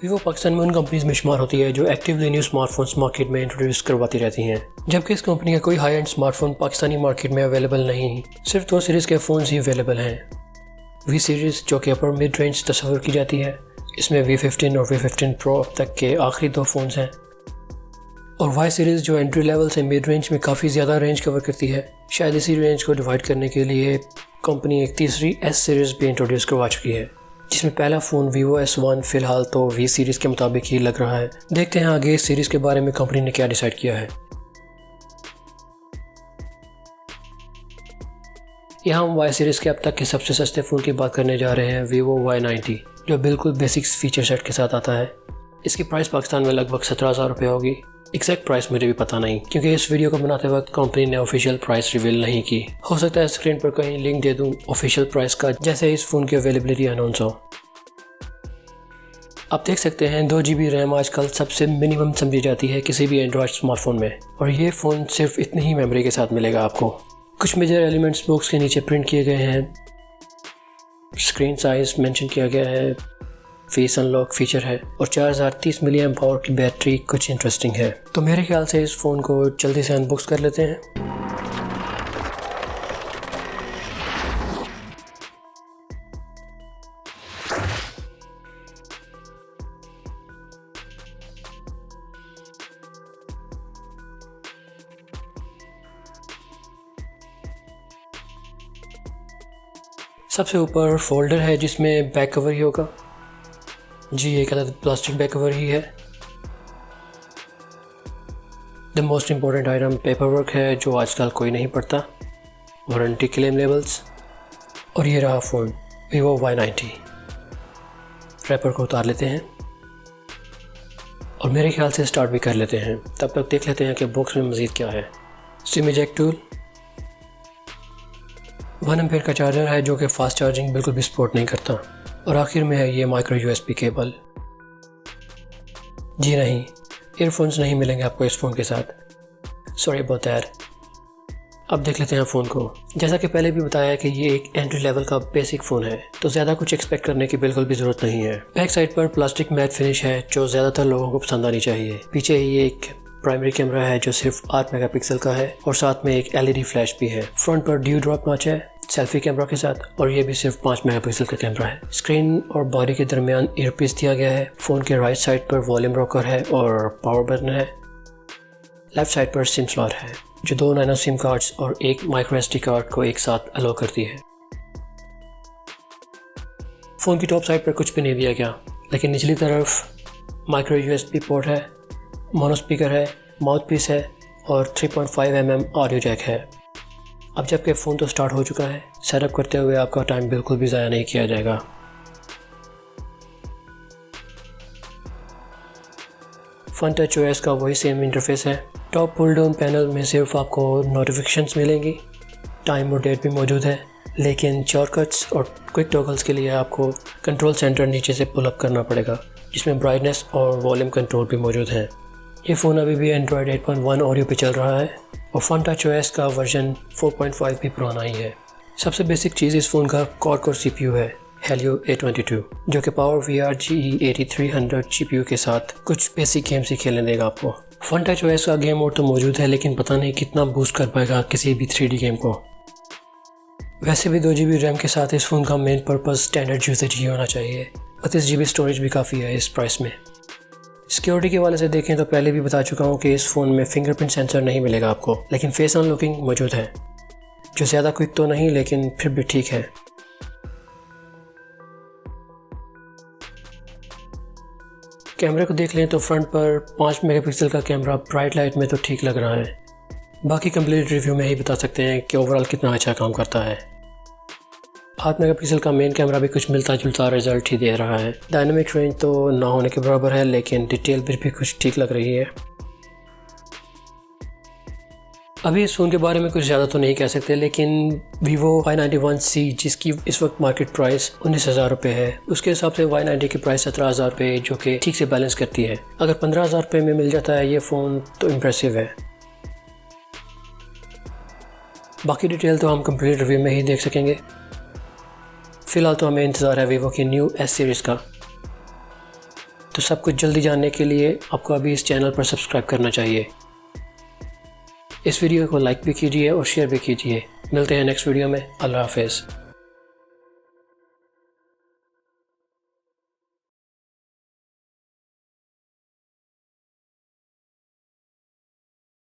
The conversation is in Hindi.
वीवो पाकिस्तान में उन कंपनीज में शुमार होती है जो एक्टिवली न्यू स्मार्टफोन्स मार्केट में इंट्रोड्यूस करवाती रहती हैं, जबकि इस कंपनी का कोई high and smartphone Pakistani market में अवेलेबल नहीं, सिर्फ 2 सीरीज़ के फ़ोन्स ही अवेलेबल हैं। वी सीरीज़ जो कि अपर मिड रेंज तस्वर की जाती है, इसमें V15 और V15 Pro अब तक के आखिरी 2 फ़ोन्स हैं, और वाई सीरीज़ जो एंट्री लेवल से मिड रेंज में काफ़ी ज़्यादा रेंज कवर करती है। शायद इसी रेंज को डिवाइड करने के लिए कंपनी एक तीसरी S सीरीज़ भी इंट्रोड्यूस करवा चुकी है, जिसमें पहला फ़ोन Vivo S1 फ़िलहाल तो V सीरीज़ के मुताबिक ही लग रहा है। देखते हैं आगे इस सीरीज़ के बारे में कंपनी ने क्या डिसाइड किया है। यहाँ हम Y सीरीज़ के अब तक के सबसे सस्ते फ़ोन की बात करने जा रहे हैं, Vivo Y90, जो बिल्कुल बेसिक्स फीचर सेट के साथ आता है। इसकी प्राइस पाकिस्तान में लगभग 17,000 रुपये होगी। एग्जैक्ट प्राइस मुझे भी पता नहीं, क्योंकि इस वीडियो को बनाते वक्त कंपनी ने ऑफिशियल प्राइस रिवील नहीं की। हो सकता है स्क्रीन पर कहीं लिंक दे दूं ऑफिशियल प्राइस का, जैसे इस फ़ोन की अवेलेबिलिटी अनाउंस हो। आप देख सकते हैं 2 GB रैम आजकल सबसे मिनिमम समझी जाती है किसी भी एंड्रॉयड स्मार्टफोन में, और ये फ़ोन सिर्फ इतनी ही मेमोरी के साथ मिलेगा आपको। कुछ मेजर एलिमेंट्स बॉक्स के नीचे प्रिंट किए गए हैं, स्क्रीन साइज मेंशन किया गया है, फेस अनलॉक फीचर है, और 4030 मिली एम्प आवर की बैटरी कुछ इंटरेस्टिंग है। तो मेरे ख्याल से इस फ़ोन को जल्दी से अनबॉक्स कर लेते हैं। सबसे ऊपर फोल्डर है जिसमें बैक कवर ही होगा। जी, एक अलग प्लास्टिक बैक कवर ही है। The most important item paper work है जो आजकल कोई नहीं पढ़ता, वारंटी क्लेम लेबल्स, और ये रहा फ़ोन Vivo Y90। रैपर को उतार लेते हैं और मेरे ख्याल से स्टार्ट भी कर लेते हैं। तब तक देख लेते हैं कि बॉक्स में मज़ीद क्या है। सिम इजेक्ट टूल, 1 एम्पेयर का चार्जर है जो कि फ़ास्ट चार्जिंग बिल्कुल भी सपोर्ट नहीं करता, और आखिर में है ये माइक्रो USB केबल। जी नहीं, ईयरफोन्स नहीं मिलेंगे आपको इस फ़ोन के साथ, सॉरी अबाउट दैट। अब देख लेते हैं फ़ोन को। जैसा कि पहले भी बताया कि ये एक एंट्री लेवल का बेसिक फ़ोन है, तो ज़्यादा कुछ एक्सपेक्ट करने की बिल्कुल भी ज़रूरत नहीं है। बैक साइड पर प्लास्टिक मैट फिनिश है जो ज़्यादातर लोगों को पसंद आनी चाहिए। पीछे ही एक प्राइमरी कैमरा है जो सिर्फ 8 मेगापिक्सल का है, और साथ में एक LED फ्लैश भी है। फ्रंट पर ड्यू ड्रॉप नॉच है सेल्फी कैमरा के साथ, और ये भी सिर्फ 5 मेगापिक्सल का कैमरा है। स्क्रीन और बॉडी के दरमियान ईयरपीस दिया गया है। फ़ोन के राइट साइड पर वॉल्यूम रॉकर है और पावर बटन है। लेफ्ट साइड पर सिम स्लॉट है जो 2 नैनो सिम कार्ड्स और एक माइक्रो SD कार्ड को एक साथ अलाउ करती है। फ़ोन की टॉप साइड पर कुछ भी नहीं दिया गया, लेकिन निचली तरफ माइक्रो USB पोर्ट है, मोनो स्पीकर है, माउथ पीस है, और 3.5 mm ऑडियो जैक है। अब जबकि फ़ोन तो स्टार्ट हो चुका है, सेटअप करते हुए आपका टाइम बिल्कुल भी ज़ाया नहीं किया जाएगा। फन टच OS का वही सेम इंटरफेस है। टॉप पुल डाउन पैनल में सिर्फ आपको नोटिफिकेशंस मिलेंगी, टाइम और डेट भी मौजूद है, लेकिन शॉर्टकट्स और क्विक टॉगल्स के लिए आपको कंट्रोल सेंटर नीचे से पुल अप करना पड़ेगा, जिसमें ब्राइटनेस और वॉल्यूम कंट्रोल भी मौजूद है। ये फ़ोन अभी भी एंड्रॉयड 8.1 ऑडियो पे चल रहा है, और फन टच OS का वर्जन 4.5 भी पुराना ही है। सबसे बेसिक चीज़ इस फ़ोन का क्वाड-कोर CPU है, Helio A22, जो कि पावर VR GE 8300 GPU के साथ कुछ बेसिक गेम्स ही खेलने देगा आपको। फन टच OS का गेम मोड तो मौजूद है, लेकिन पता नहीं कितना बूस्ट कर पाएगा किसी भी 3D गेम को। वैसे भी 2 GB रैम के साथ इस फ़ोन का मेन पर्पज़ स्टैंडर्ड यूसेज ही होना चाहिए। 32 GB स्टोरेज भी काफ़ी है इस प्राइस में। सिक्योरिटी के वाले से देखें तो पहले भी बता चुका हूँ कि इस फ़ोन में फिंगरप्रिंट सेंसर नहीं मिलेगा आपको, लेकिन फेस अनलॉकिंग मौजूद है, जो ज़्यादा क्विक तो नहीं लेकिन फिर भी ठीक है। कैमरे को देख लें तो फ्रंट पर 5 मेगापिक्सल का कैमरा ब्राइट लाइट में तो ठीक लग रहा है। बाकी कंप्लीट रिव्यू में ही बता सकते हैं कि ओवरऑल कितना अच्छा काम करता है। 8 मेगापिक्सल का मेन कैमरा भी कुछ मिलता जुलता रिजल्ट ही दे रहा है। डायनामिक रेंज तो ना होने के बराबर है, लेकिन डिटेल भी कुछ ठीक लग रही है। अभी इस फ़ोन के बारे में कुछ ज़्यादा तो नहीं कह सकते, लेकिन Vivo Y91C जिसकी इस वक्त मार्केट प्राइस 19,000 रुपये है, उसके हिसाब से Y90 की प्राइस 17,000 रुपये, जो कि ठीक से बैलेंस करती है। अगर 15,000 रुपये में मिल जाता है ये फ़ोन तो इम्प्रेसिव है। बाकी डिटेल तो हम कंप्लीट रिव्यू में ही देख सकेंगे। फ़िलहाल तो हमें इंतज़ार है Vivo की न्यू S सीरीज़ का। तो सब कुछ जल्दी जानने के लिए आपको अभी इस चैनल पर सब्सक्राइब करना चाहिए। इस वीडियो को लाइक भी कीजिए और शेयर भी कीजिए। मिलते हैं नेक्स्ट वीडियो में। अल्लाह हाफ़िज़।